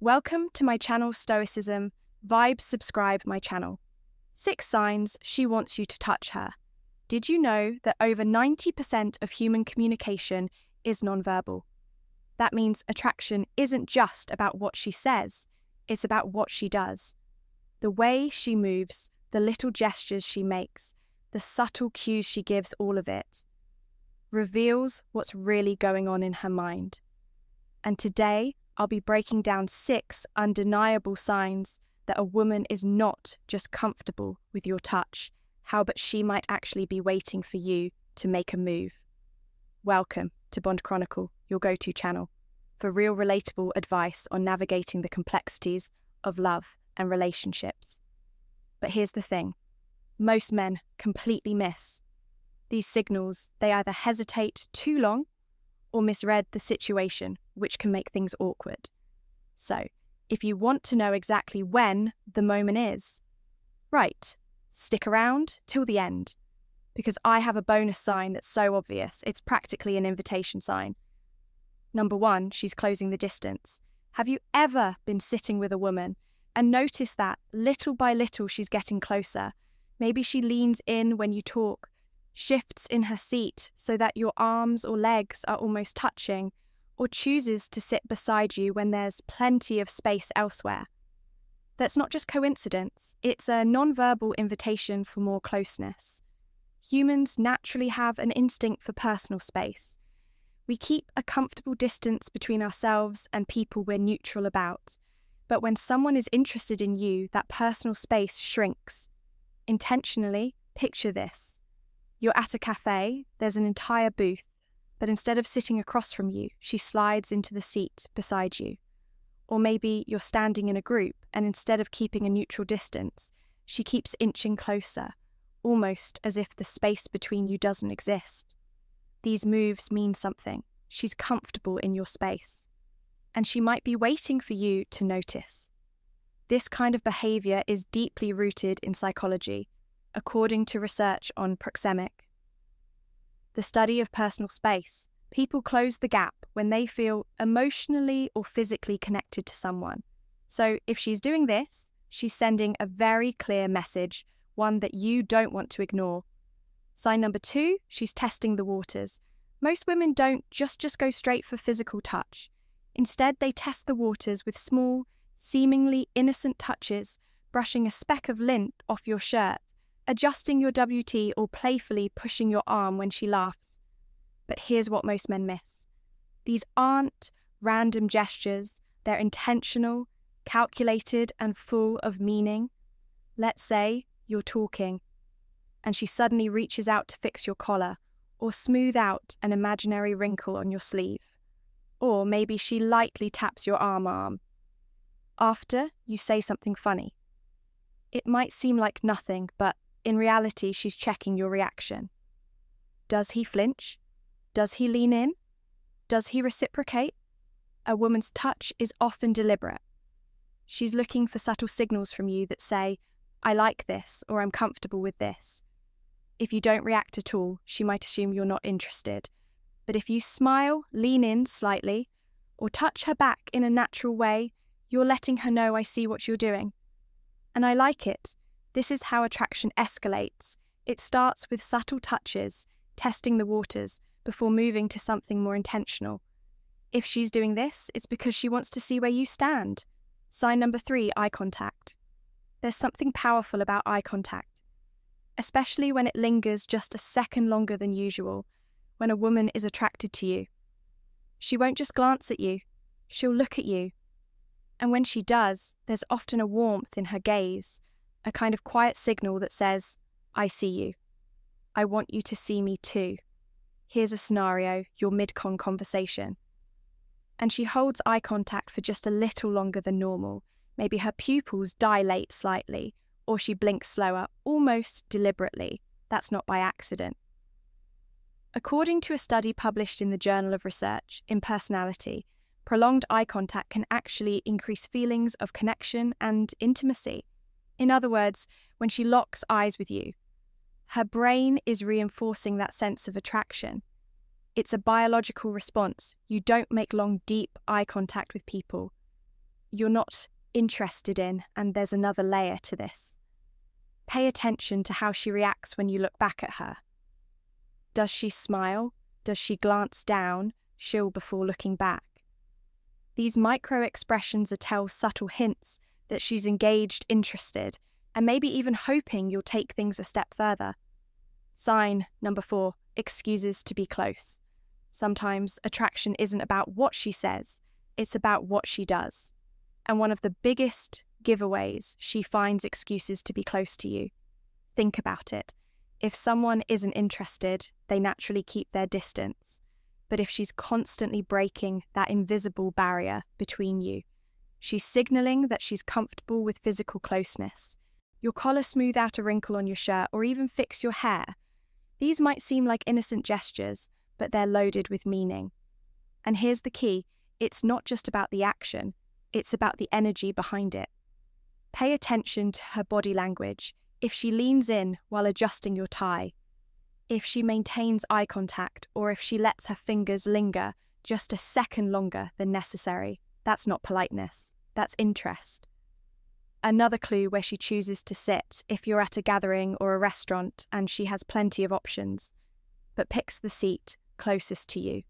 Welcome to my channel Stoicism. Vibes subscribe my channel. 6 signs she wants you to touch her. Did you know that over 90% of human communication is nonverbal? That means attraction isn't just about what she says, it's about what she does. The way she moves, the little gestures she makes, the subtle cues she gives, all of it reveals what's really going on in her mind. And today, I'll be breaking down 6 undeniable signs that a woman is not just comfortable with your touch, how but she might actually be waiting for you to make a move. Welcome to Bond Chronicle, your go-to channel, for real relatable advice on navigating the complexities of love and relationships. But here's the thing, most men completely miss these signals. They either hesitate too long or misread the situation, which can make things awkward. So, if you want to know exactly when the moment is, right, stick around till the end, because I have a bonus sign that's so obvious, it's practically an invitation sign. Number 1, she's closing the distance. Have you ever been sitting with a woman and noticed that little by little she's getting closer? Maybe she leans in when you talk, shifts in her seat so that your arms or legs are almost touching, or chooses to sit beside you when there's plenty of space elsewhere. That's not just coincidence, it's a non-verbal invitation for more closeness. Humans naturally have an instinct for personal space. We keep a comfortable distance between ourselves and people we're neutral about. But when someone is interested in you, that personal space shrinks. Intentionally, picture this. You're at a cafe, there's an entire booth, but instead of sitting across from you, she slides into the seat beside you. Or maybe you're standing in a group, and instead of keeping a neutral distance, she keeps inching closer, almost as if the space between you doesn't exist. These moves mean something. She's comfortable in your space. And she might be waiting for you to notice. This kind of behavior is deeply rooted in psychology, according to research on proxemic, the study of personal space. People close the gap when they feel emotionally or physically connected to someone. So if she's doing this, she's sending a very clear message, one that you don't want to ignore. Sign number 2, she's testing the waters. Most women don't just go straight for physical touch. Instead, they test the waters with small, seemingly innocent touches, brushing a speck of lint off your shirt, adjusting your WT, or playfully pushing your arm when she laughs. But here's what most men miss. These aren't random gestures, they're intentional, calculated, and full of meaning. Let's say you're talking, and she suddenly reaches out to fix your collar, or smooth out an imaginary wrinkle on your sleeve. Or maybe she lightly taps your arm. After, you say something funny. It might seem like nothing, but in reality, she's checking your reaction. Does he flinch? Does he lean in? Does he reciprocate? A woman's touch is often deliberate. She's looking for subtle signals from you that say, I like this, or I'm comfortable with this. If you don't react at all, she might assume you're not interested. But if you smile, lean in slightly, or touch her back in a natural way, you're letting her know I see what you're doing. And I like it. This is how attraction escalates. It starts with subtle touches, testing the waters, before moving to something more intentional. If she's doing this, it's because she wants to see where you stand. Sign number 3, eye contact. There's something powerful about eye contact, especially when it lingers just a second longer than usual, when a woman is attracted to you. She won't just glance at you, she'll look at you. And when she does, there's often a warmth in her gaze, a kind of quiet signal that says, I see you. I want you to see me too. Here's a scenario, you're mid-con conversation. And she holds eye contact for just a little longer than normal. Maybe her pupils dilate slightly, or she blinks slower, almost deliberately. That's not by accident. According to a study published in the Journal of Research in Personality, prolonged eye contact can actually increase feelings of connection and intimacy. In other words, when she locks eyes with you, her brain is reinforcing that sense of attraction. It's a biological response. You don't make long, deep eye contact with people. you're not interested in, and there's another layer to this. Pay attention to how she reacts when you look back at her. Does she smile? Does she glance down, chill before looking back? These micro-expressions tell subtle hints that she's engaged, interested, and maybe even hoping you'll take things a step further. Sign number 4, excuses to be close. Sometimes attraction isn't about what she says, it's about what she does. And one of the biggest giveaways, she finds excuses to be close to you. Think about it. If someone isn't interested, they naturally keep their distance. But if she's constantly breaking that invisible barrier between you, she's signaling that she's comfortable with physical closeness. Your collar smooth out a wrinkle on your shirt, or even fix your hair. These might seem like innocent gestures, but they're loaded with meaning. And here's the key, it's not just about the action, it's about the energy behind it. Pay attention to her body language. If she leans in while adjusting your tie, if she maintains eye contact, or if she lets her fingers linger just a second longer than necessary, that's not politeness, that's interest. Another clue where she chooses to sit if you're at a gathering or a restaurant and she has plenty of options, but picks the seat closest to you.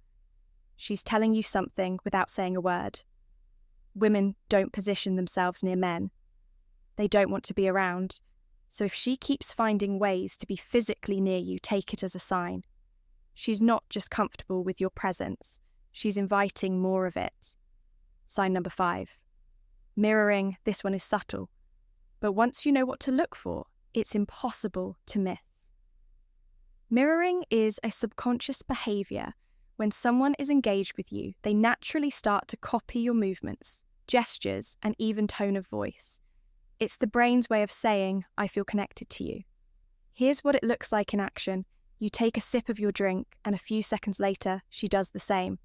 She's telling you something without saying a word. Women don't position themselves near men. They don't want to be around. So if she keeps finding ways to be physically near you, take it as a sign. She's not just comfortable with your presence, she's inviting more of it. Sign number 5. Mirroring, this one is subtle. But once you know what to look for, it's impossible to miss. Mirroring is a subconscious behaviour. When someone is engaged with you, they naturally start to copy your movements, gestures, and even tone of voice. It's the brain's way of saying, I feel connected to you. Here's what it looks like in action. You take a sip of your drink, and a few seconds later, she does the same.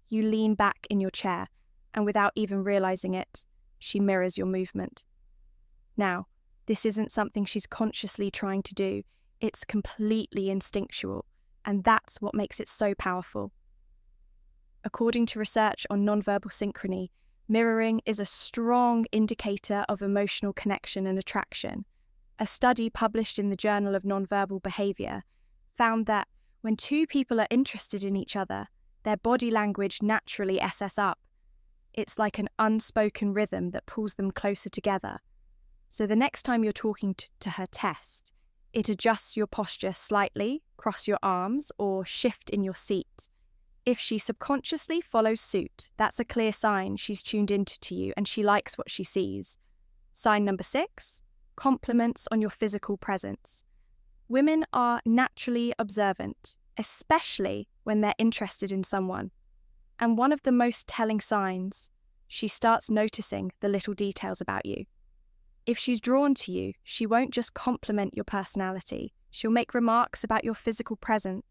You lean back in your chair, and without even realizing it, she mirrors your movement. Now, this isn't something she's consciously trying to do. It's completely instinctual, and that's what makes it so powerful. According to research on nonverbal synchrony, mirroring is a strong indicator of emotional connection and attraction. A study published in the Journal of Nonverbal Behavior found that when two people are interested in each other, their body language naturally SS up. It's like an unspoken rhythm that pulls them closer together. So the next time you're talking to her, test. It adjusts your posture slightly, cross your arms, or shift in your seat. If she subconsciously follows suit, that's a clear sign she's tuned into you and she likes what she sees. Sign number 6, compliments on your physical presence. Women are naturally observant, especially when they're interested in someone. And one of the most telling signs, she starts noticing the little details about you. If she's drawn to you, she won't just compliment your personality. She'll make remarks about your physical presence.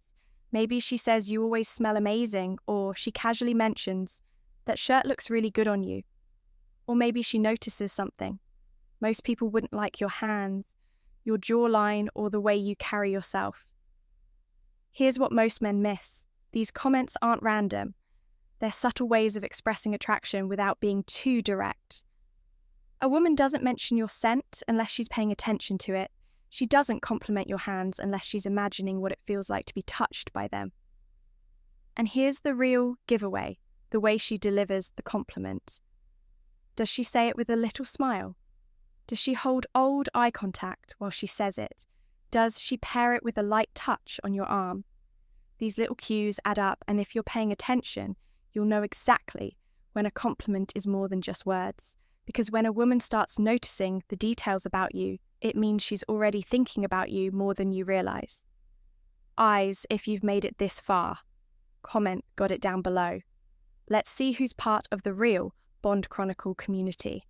Maybe she says you always smell amazing, or she casually mentions that shirt looks really good on you. Or maybe she notices something. Most people wouldn't like your hands, your jawline, or the way you carry yourself. Here's what most men miss. These comments aren't random. They're subtle ways of expressing attraction without being too direct. A woman doesn't mention your scent unless she's paying attention to it. She doesn't compliment your hands unless she's imagining what it feels like to be touched by them. And here's the real giveaway, the way she delivers the compliment. Does she say it with a little smile? Does she hold old eye contact while she says it? Does she pair it with a light touch on your arm? These little cues add up, and if you're paying attention, you'll know exactly when a compliment is more than just words. Because when a woman starts noticing the details about you, it means she's already thinking about you more than you realize. Eyes, if you've made it this far. Comment, got it down below. Let's see who's part of the real Bond Chronicle community.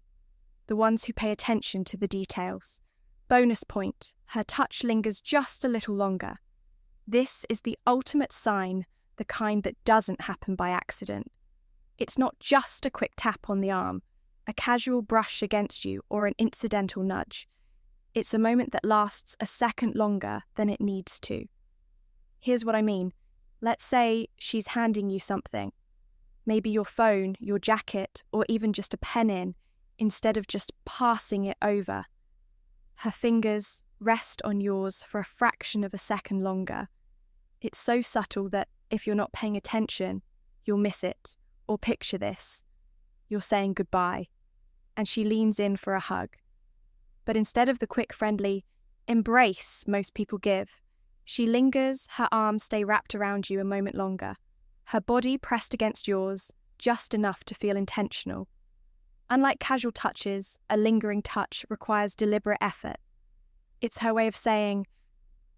The ones who pay attention to the details. Bonus point, her touch lingers just a little longer. This is the ultimate sign, the kind that doesn't happen by accident. It's not just a quick tap on the arm, a casual brush against you, or an incidental nudge. It's a moment that lasts a second longer than it needs to. Here's what I mean. Let's say she's handing you something. maybe your phone, your jacket, or even just a pen in, instead of just passing it over. Her fingers rest on yours for a fraction of a second longer. It's so subtle that if you're not paying attention, you'll miss it. Or picture this. You're saying goodbye, and she leans in for a hug. But instead of the quick, friendly embrace most people give, she lingers, her arms stay wrapped around you a moment longer, her body pressed against yours just enough to feel intentional. Unlike casual touches, a lingering touch requires deliberate effort. It's her way of saying,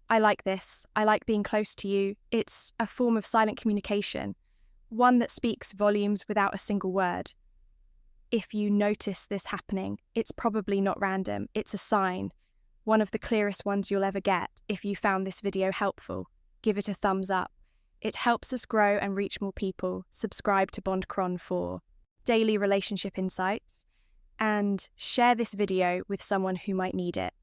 I like this, I like being close to you. It's a form of silent communication, one that speaks volumes without a single word. If you notice this happening, it's probably not random, it's a sign, one of the clearest ones you'll ever get. If you found this video helpful, give it a thumbs up. It helps us grow and reach more people. Subscribe to BondCron for daily relationship insights, and share this video with someone who might need it.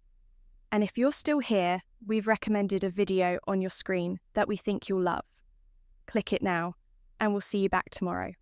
And if you're still here, we've recommended a video on your screen that we think you'll love. Click it now, and we'll see you back tomorrow.